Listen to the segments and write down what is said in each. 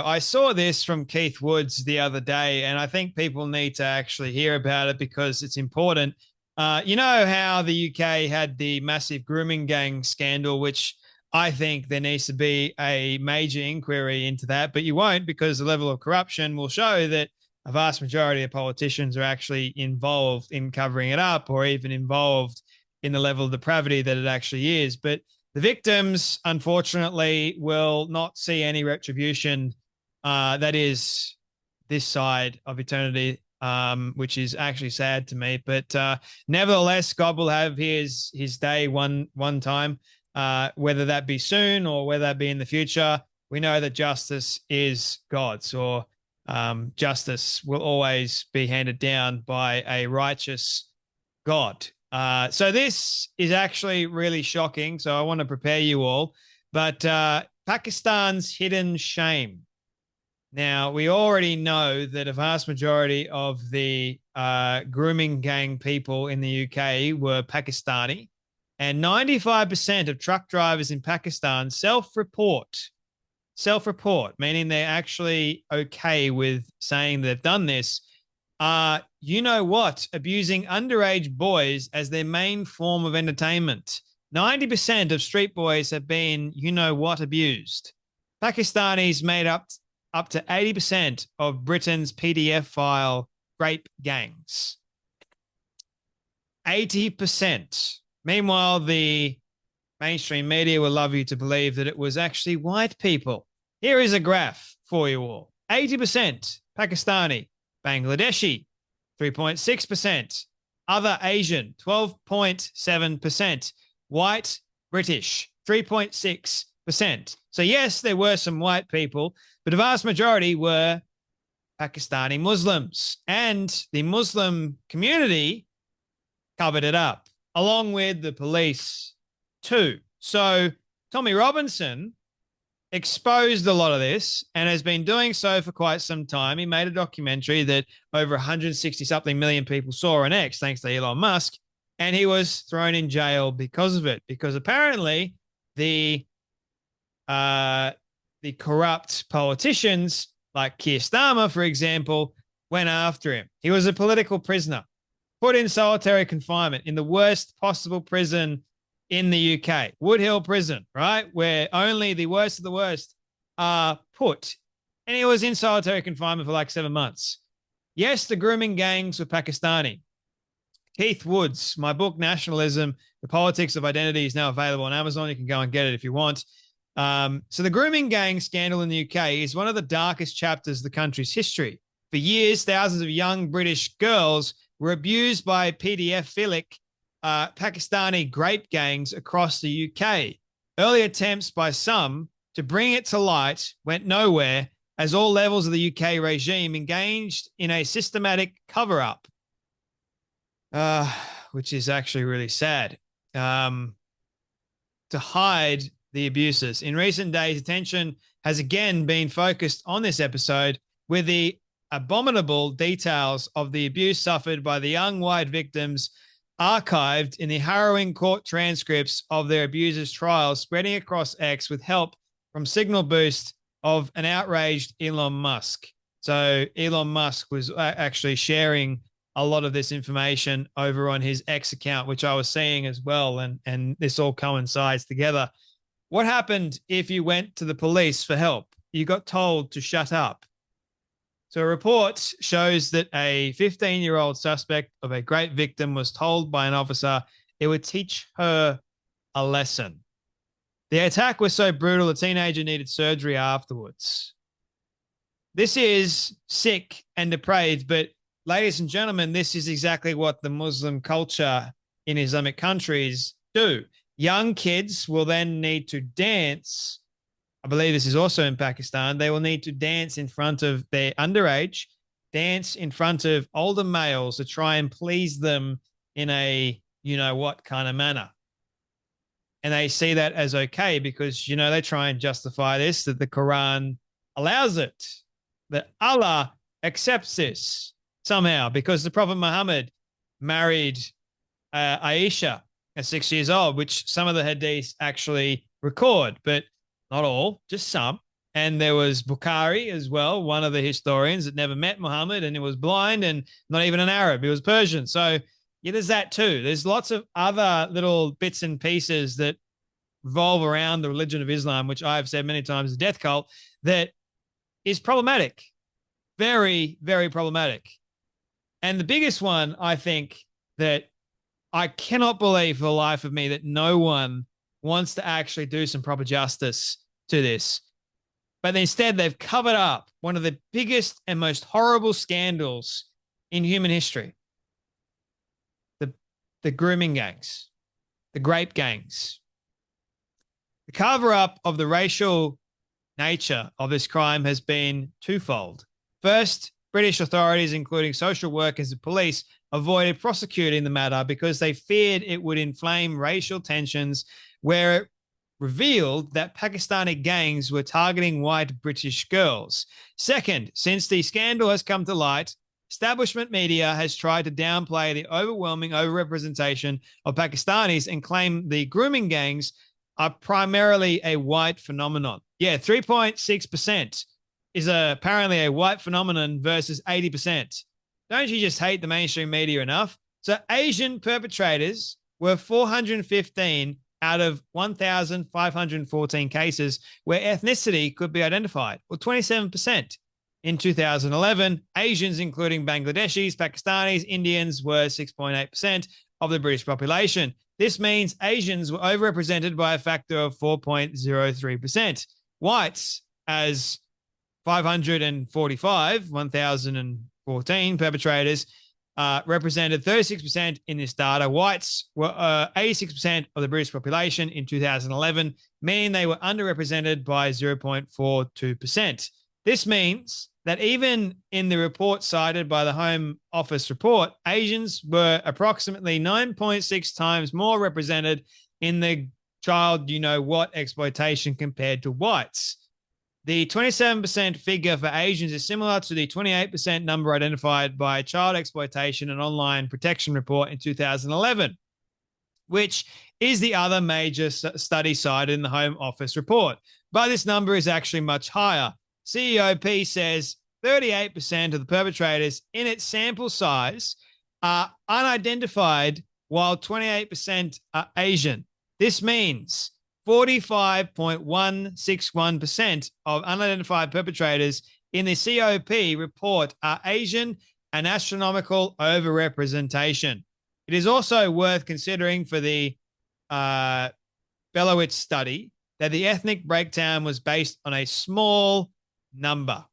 I saw this from Keith Woods the other day, and I think people need to actually hear about it because it's important. You know how the UK had the massive grooming gang scandal, which I think there needs to be a major inquiry into that, but you won't because the level of corruption will show that a vast majority of politicians are actually involved in covering it up or even involved in the level of depravity that it actually is. But the victims, unfortunately, will not see any retribution. That is this side of eternity, which is actually sad to me. But nevertheless, God will have his day one time, whether that be soon or whether that be in the future. We know that justice is God's, or justice will always be handed down by a righteous God. So this is actually really shocking. So I want to prepare you all. But Pakistan's hidden shame. Now, we already know that a vast majority of the grooming gang people in the UK were Pakistani, and 95% of truck drivers in Pakistan self-report, meaning they're actually okay with saying they've done this, you know what, abusing underage boys as their main form of entertainment. 90% of street boys have been, you know what, abused. Pakistanis made up to 80% of Britain's PDF file rape gangs. 80%. Meanwhile, the mainstream media will love you to believe that it was actually white people. Here is a graph for you all. 80% Pakistani, Bangladeshi, 3.6%, other Asian, 12.7%, white British, 3.6%. So yes, there were some white people, but the vast majority were Pakistani Muslims, and the Muslim community covered it up, along with the police too. So Tommy Robinson exposed a lot of this and has been doing so for quite some time. He made a documentary that over 160 something million people saw on X, thanks to Elon Musk, and he was thrown in jail because of it, because apparently the corrupt politicians like Keir Starmer, for example, went after him. He was a political prisoner, put in solitary confinement in the worst possible prison in the UK, Woodhill Prison, right? Where only the worst of the worst are put. And he was in solitary confinement for like 7 months. Yes, the grooming gangs were Pakistani. Keith Woods, my book, Nationalism, The Politics of Identity, is now available on Amazon. You can go and get it if you want. So the grooming gang scandal in the UK is one of the darkest chapters of the country's history. For years, thousands of young British girls were abused by paedophilic Pakistani grape gangs across the UK. Early attempts by some to bring it to light went nowhere, as all levels of the UK regime engaged in a systematic cover-up, which is actually really sad, to hide the abuses. In recent days, attention has again been focused on this episode with the abominable details of the abuse suffered by the young white victims archived in the harrowing court transcripts of their abusers' trials, spreading across X with help from signal boost of an outraged Elon Musk. So Elon Musk was actually sharing a lot of this information over on his X account, which I was seeing as well, and this all coincides together. What happened if you went to the police for help? You got told to shut up. So a report shows that a 15-year-old suspect of a great victim was told by an officer it would teach her a lesson. The attack was so brutal, the teenager needed surgery afterwards. This is sick and depraved, but ladies and gentlemen, this is exactly what the Muslim culture in Islamic countries do. Young kids will then need to dance. I believe this is also in Pakistan. They will need to dance in front of their underage, dance in front of older males to try and please them in a, you know what, kind of manner. And they see that as okay because, you know, they try and justify this, that the Quran allows it, that Allah accepts this somehow because the Prophet Muhammad married Aisha at 6 years old, which some of the hadiths actually record, but not all, just some. And there was Bukhari as well, one of the historians that never met Muhammad, and he was blind and not even an Arab. He was Persian. So yeah, there's that too. There's lots of other little bits and pieces that revolve around the religion of Islam, which I've said many times, the death cult, that is problematic. Very, very problematic. And the biggest one, I think, that I cannot believe for the life of me that no one wants to actually do some proper justice to this. But instead, they've covered up one of the biggest and most horrible scandals in human history. The grooming gangs, the grape gangs. The cover-up of the racial nature of this crime has been twofold. First, British authorities, including social workers and police, avoided prosecuting the matter because they feared it would inflame racial tensions, where it revealed that Pakistani gangs were targeting white British girls. Second, since the scandal has come to light, establishment media has tried to downplay the overwhelming overrepresentation of Pakistanis and claim the grooming gangs are primarily a white phenomenon. Yeah, 3.6% is apparently a white phenomenon versus 80%. Don't you just hate the mainstream media enough? So Asian perpetrators were 415 out of 1,514 cases where ethnicity could be identified, or 27%. In 2011, Asians, including Bangladeshis, Pakistanis, Indians, were 6.8% of the British population. This means Asians were overrepresented by a factor of 4.03%. Whites, as 545, 1,014 perpetrators, represented 36% in this data. Whites were 86% of the British population in 2011, meaning they were underrepresented by 0.42%. This means that even in the report cited by the Home Office report, Asians were approximately 9.6 times more represented in the child you-know-what exploitation compared to whites. The 27% figure for Asians is similar to the 28% number identified by Child Exploitation and Online Protection Report in 2011, which is the other major study cited in the Home Office report. But this number is actually much higher. CEOP says 38% of the perpetrators in its sample size are unidentified, while 28% are Asian. This means 45.161% of unidentified perpetrators in the COP report are Asian, an astronomical overrepresentation. It is also worth considering for the Belowitz study that the ethnic breakdown was based on a small number.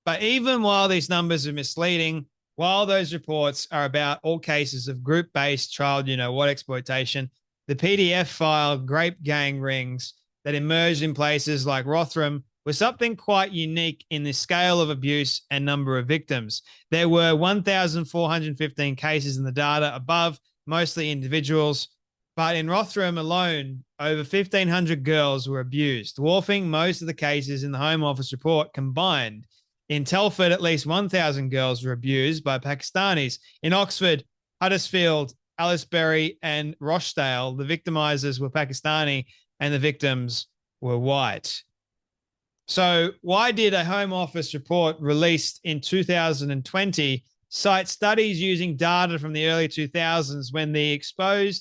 But even while these numbers are misleading, while those reports are about all cases of group-based child you-know-what exploitation, the PDF file Grape Gang Rings that emerged in places like Rotherham was something quite unique in the scale of abuse and number of victims. There were 1,415 cases in the data above, mostly individuals, but in Rotherham alone, over 1,500 girls were abused, dwarfing most of the cases in the Home Office report combined. In Telford, at least 1,000 girls were abused by Pakistanis. In Oxford, Huddersfield, Aylesbury, and Rochdale, the victimizers were Pakistani and the victims were white. So why did a Home Office report released in 2020 cite studies using data from the early 2000s when the exposure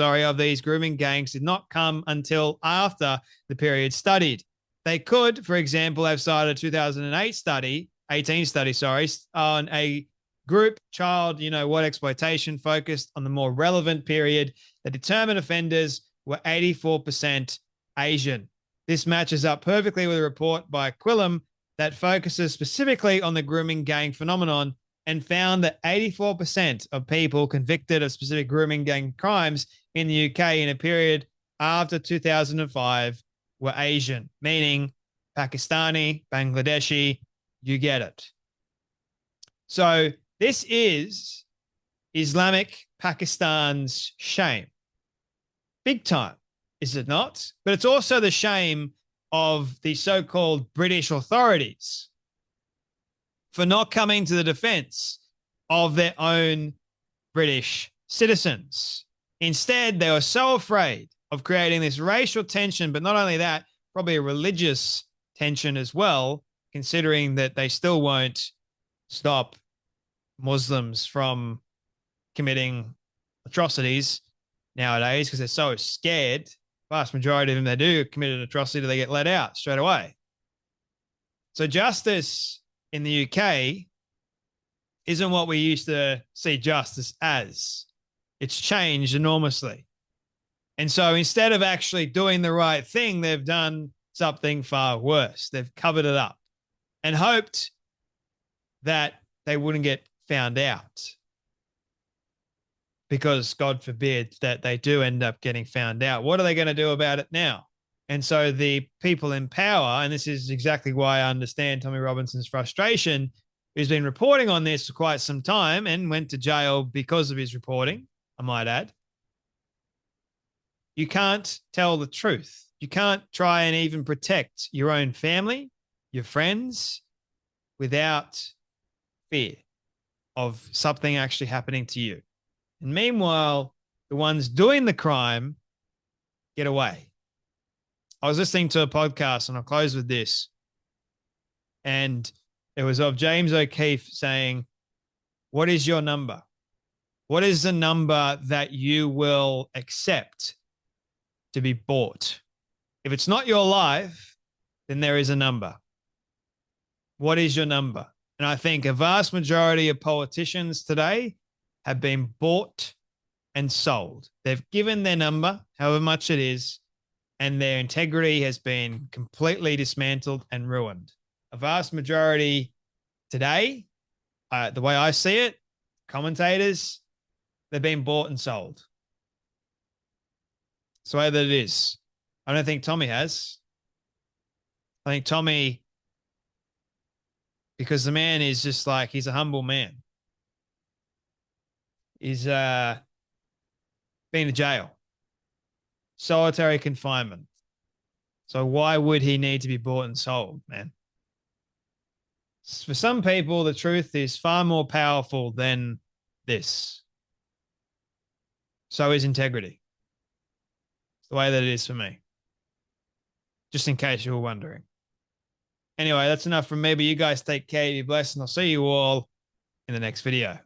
of these grooming gangs did not come until after the period studied? They could, for example, have cited a 2018 study on a group child you-know-what exploitation focused on the more relevant period that determined offenders were 84% Asian. This matches up perfectly with a report by Quillam that focuses specifically on the grooming gang phenomenon and found that 84% of people convicted of specific grooming gang crimes in the UK in a period after 2005 were Asian, meaning Pakistani, Bangladeshi, you get it. So this is Islamic Pakistan's shame. Big time, is it not? But it's also the shame of the so-called British authorities for not coming to the defense of their own British citizens Instead, they were so afraid of creating this racial tension, but not only that, probably a religious tension as well, considering that they still won't stop Muslims from committing atrocities nowadays because they're so scared. Vast majority of them, they do commit an atrocity, they get let out straight away. So justice in the UK isn't what we used to see justice as. It's changed enormously. And so instead of actually doing the right thing, they've done something far worse. They've covered it up and hoped that they wouldn't get found out. Because God forbid that they do end up getting found out. What are they going to do about it now? And so the people in power, and this is exactly why I understand Tommy Robinson's frustration, who's been reporting on this for quite some time and went to jail because of his reporting, I might add. You can't tell the truth. You can't try and even protect your own family, your friends, without fear of something actually happening to you. And meanwhile, the ones doing the crime get away. I was listening to a podcast, and I'll close with this. And it was of James O'Keefe saying, what is your number? What is the number that you will accept to be bought? If it's not your life, then there is a number. What is your number? And I think a vast majority of politicians today have been bought and sold. They've given their number, however much it is, and their integrity has been completely dismantled and ruined. A vast majority today, the way I see it, commentators, they've been bought and sold. It's the way that it is. I don't think Tommy has. I think Tommy, because the man is just like, he's a humble man. He's been to jail, solitary confinement. So why would he need to be bought and sold, man? For some people, the truth is far more powerful than this. So is integrity. It's the way that it is for me. Just in case you were wondering. Anyway, that's enough from me, but you guys take care, be blessed, and I'll see you all in the next video.